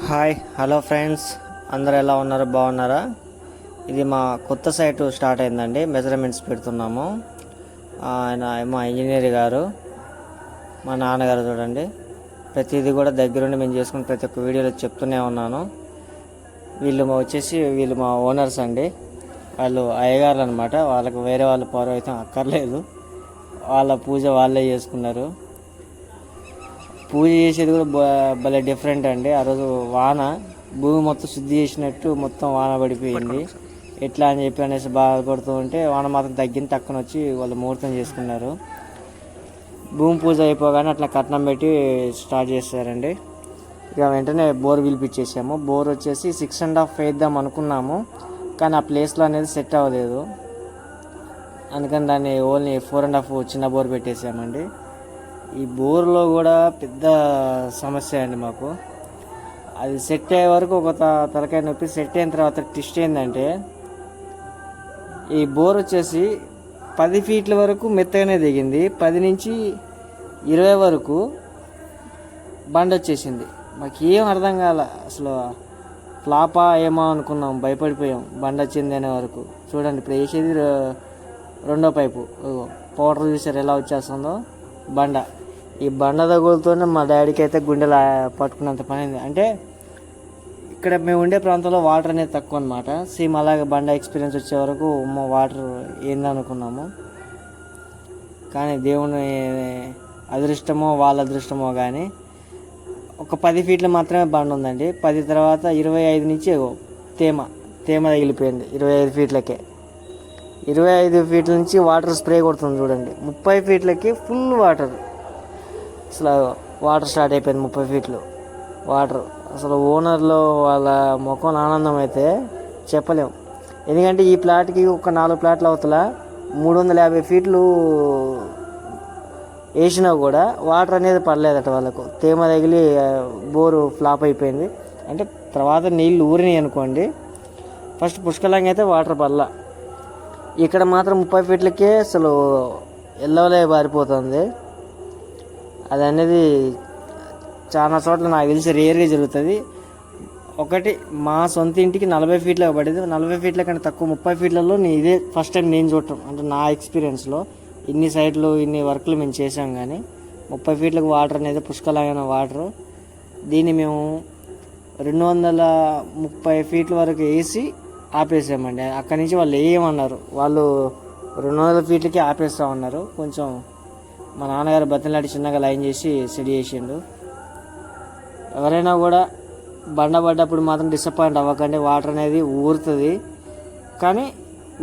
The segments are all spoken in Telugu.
హాయ్ హలో ఫ్రెండ్స్, అందరు ఎలా ఉన్నారు? బాగున్నారా? ఇది మా కొత్త సైటు స్టార్ట్ అయిందండి. మెజర్మెంట్స్ పెడుతున్నాము. ఆయన మా ఇంజనీర్ గారు, మా నాన్నగారు చూడండి. ప్రతిదీ కూడా దగ్గరుండి మేము చేసుకుని ప్రతి ఒక్క వీడియోలో చెప్తూనే ఉన్నాను. వీళ్ళు మా ఓనర్స్ అండి. వాళ్ళు అయ్యగారులు అనమాట. వాళ్ళకి వేరే వాళ్ళ పౌరోహిత్యం అక్కర్లేదు. వాళ్ళ పూజ వాళ్ళే చేసుకున్నారు. పూజ చేసేది కూడా భలే డిఫరెంట్ అండి. ఆ రోజు భూమి మొత్తం శుద్ధి చేసినట్టు మొత్తం వాన పడిపోయింది. ఎట్లా అని చెప్పి అనేసి బాధపడుతూ ఉంటే వాన మాత్రం తగ్గింది. తక్కువ వచ్చి వాళ్ళు ముహూర్తం చేసుకున్నారు. భూమి పూజ అయిపోగానే అట్లా కట్నం పెట్టి స్టార్ట్ చేస్తారండి. ఇక వెంటనే బోర్ పిలిపించేసాము. బోర్ వచ్చేసి 6.5 వేద్దాం అనుకున్నాము, కానీ ఆ ప్లేస్లో అనేది సెట్ అవ్వలేదు. అందుకని దాన్ని ఓన్లీ 4.5 చిన్న బోర్ పెట్టేసామండి. ఈ బోర్లో కూడా పెద్ద సమస్య అండి మాకు. అది సెట్ అయ్యే వరకు ఒక తలకాయ నొప్పి. సెట్ అయిన తర్వాత ట్విస్ట్ ఏంటంటే, ఈ బోర్ వచ్చేసి 10 ఫీట్ల వరకు మెత్తగానే దిగింది. 10 నుంచి 20 వరకు బండ వచ్చేసింది. మాకు ఏం అర్థం కాల. అసలు ఫ్లాపా ఏమో అనుకున్నాం, భయపడిపోయాం బండ వచ్చింది అనే వరకు. చూడండి, ఇప్పుడు వేసేది రెండో పైపు. పౌడర్ చూసారు ఎలా వచ్చేస్తుందో బండ. ఈ బండ తగులుతూనే మా డాడీకి అయితే గుండెలు పట్టుకున్నంత పని అయింది. అంటే ఇక్కడ మేము ఉండే ప్రాంతంలో వాటర్ అనేది తక్కువ అనమాట. సేమ్ అలాగే బండ ఎక్స్పీరియన్స్ వచ్చే వరకు మా వాటర్ ఏందనుకున్నాము. కానీ దేవుని అదృష్టమో వాళ్ళ అదృష్టమో కానీ ఒక 10 ఫీట్లు మాత్రమే బండ ఉందండి. 10 తర్వాత 25 నుంచి తేమ తగిలిపోయింది. 25 ఫీట్లకే 25 ఫీట్ల నుంచి వాటర్ స్ప్రే కొడుతుంది చూడండి. 30 ఫీట్లకి ఫుల్ వాటర్. అసలు వాటర్ స్టార్ట్ అయిపోయింది. 30 ఫీట్లు వాటర్. అసలు ఓనర్లో వాళ్ళ ముఖం ఆనందం అయితే చెప్పలేము. ఎందుకంటే ఈ ప్లాట్కి ఒక 4 ప్లాట్ల అవతల 350 ఫీట్లు వేసినా కూడా వాటర్ అనేది పడలేదట వాళ్ళకు. తేమ తగిలి బోరు ఫ్లాప్ అయిపోయింది. అంటే తర్వాత నీళ్ళు ఊరినాయి అనుకోండి. ఫస్ట్ పుష్కలంగా అయితే వాటర్ పడలా. ఇక్కడ మాత్రం 30 ఫీట్లకే అసలు ఎల్లవలే బారిపోతుంది. అది అనేది చాలా చోట్ల నాకు తెలిసి రేర్గా జరుగుతుంది. ఒకటి మా సొంత ఇంటికి 40 ఫీట్లకు పడింది. 40 ఫీట్ల కంటే తక్కువ 30 ఫీట్లలో ఇదే ఫస్ట్ టైం నేను చూడటం. అంటే నా ఎక్స్పీరియన్స్లో ఇన్ని సైట్లు ఇన్ని వర్క్లు మేము చేసాం, కానీ 30 ఫీట్లకు వాటర్ అనేది పుష్కలమైన వాటరు. దీన్ని మేము 230 ఫీట్ల వరకు వేసి ఆపేసామండి. అక్కడి నుంచి వాళ్ళు ఏమన్నారు, వాళ్ళు 200 ఫీట్లకి ఆపేస్తామన్నారు. కొంచెం మా నాన్నగారు బతిలాంటి చిన్నగా లైన్ చేసి సెట్ చేసిండు. ఎవరైనా కూడా బండ పడ్డప్పుడు మాత్రం డిసప్పాయింట్ అవ్వకండి. వాటర్ అనేది ఊరుతుంది. కానీ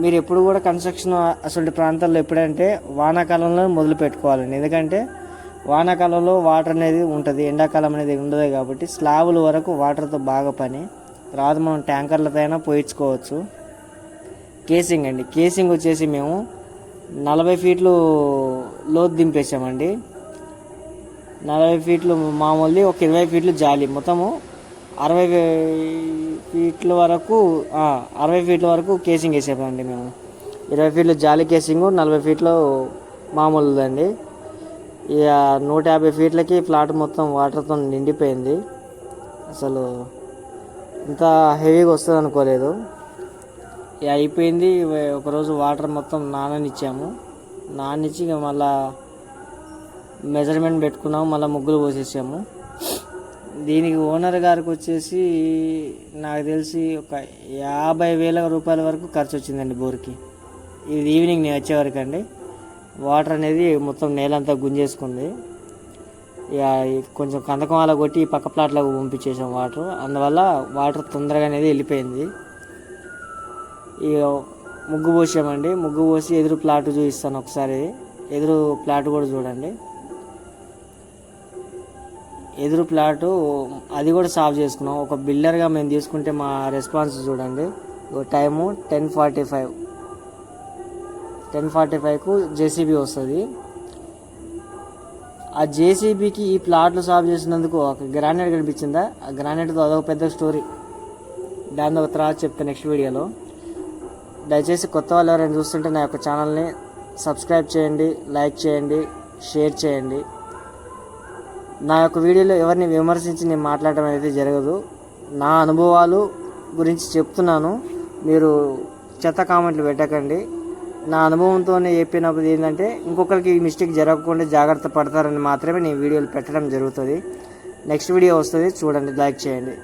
మీరు ఎప్పుడు కూడా కన్స్ట్రక్షన్ అసలు ప్రాంతాల్లో ఎప్పుడంటే వానాకాలంలో మొదలు పెట్టుకోవాలండి. ఎందుకంటే వానాకాలంలో వాటర్ అనేది ఉంటుంది, ఎండాకాలం అనేది ఉండదు. కాబట్టి స్లాబుల వరకు వాటర్తో బాగా పని. తర్వాత మనం ట్యాంకర్లతో అయినా పోయించుకోవచ్చు. కేసింగ్ అండి. కేసింగ్ వచ్చేసి మేము 40 ఫీట్లు లోతు దింపేసామండి. 40 ఫీట్లు మామూలుది, ఒక 20 ఫీట్లు జాలి. మొత్తము 60 ఫీట్ల వరకు 60 ఫీట్ల వరకు కేసింగ్ వేసామండి మేము. 20 ఫీట్లు జాలి కేసింగ్, 40 ఫీట్లు మామూలుదండి. ఇక 150 ఫీట్లకి ఫ్లాట్ మొత్తం వాటర్తో నిండిపోయింది. అసలు ఇంత హెవీగా వస్తుంది అనుకోలేదు. ఇక అయిపోయింది. ఒకరోజు వాటర్ మొత్తం నాననిచ్చాము. నాననిచ్చి ఇక మళ్ళా మెజర్మెంట్ పెట్టుకున్నాము. మళ్ళీ ముగ్గులు పోసేసాము. దీనికి ఓనర్ గారికి వచ్చేసి నాకు తెలిసి ఒక 50,000 రూపాయల వరకు ఖర్చు వచ్చిందండి బోర్కి. ఇది ఈవినింగ్ నేను వచ్చేవరకు అండి. వాటర్ అనేది మొత్తం నేలంతా గుంజేసుకుంది. ఇక కొంచెం కందకం అలా కొట్టి పక్క ప్లాట్లకు పంపించేసాం వాటర్. అందువల్ల వాటర్ తొందరగా అనేది వెళ్ళిపోయింది. ఇక ముగ్గు పోసామండి. ముగ్గు పోసి ఎదురు ప్లాట్ చూపిస్తాను ఒకసారి. ఎదురు ప్లాట్ కూడా చూడండి. ఎదురు ప్లాటు అది కూడా సాల్వ్ చేసుకున్నాం. ఒక బిల్డర్గా మేము తీసుకుంటే మా రెస్పాన్స్ చూడండి. టైము 10:45కు జేసీబీ వస్తుంది. ఆ జేసీబీకి ఈ ప్లాట్లు సాల్వ్ చేసినందుకు ఒక గ్రానైట్ కనిపించిందా? ఆ గ్రానైట్తో అదొక పెద్ద స్టోరీ. దాని తర్వాత చెప్తాను నెక్స్ట్ వీడియోలో. దయచేసి కొత్త వాళ్ళు ఎవరైనా చూస్తుంటే నా యొక్క ఛానల్ని సబ్స్క్రైబ్ చేయండి, లైక్ చేయండి, షేర్ చేయండి. నా యొక్క వీడియోలో ఎవరిని విమర్శించి నేను మాట్లాడడం అనేది జరగదు. నా అనుభవాలు గురించి చెప్తున్నాను, మీరు చెత్త కామెంట్లు పెట్టకండి. నా అనుభవంతోనే చెప్పినప్పుడు ఏంటంటే ఇంకొకరికి ఈ మిస్టేక్ జరగకుండా జాగ్రత్త పడతారని మాత్రమే నేను వీడియోలు పెట్టడం జరుగుతుంది. నెక్స్ట్ వీడియో వస్తుంది, చూడండి, లైక్ చేయండి.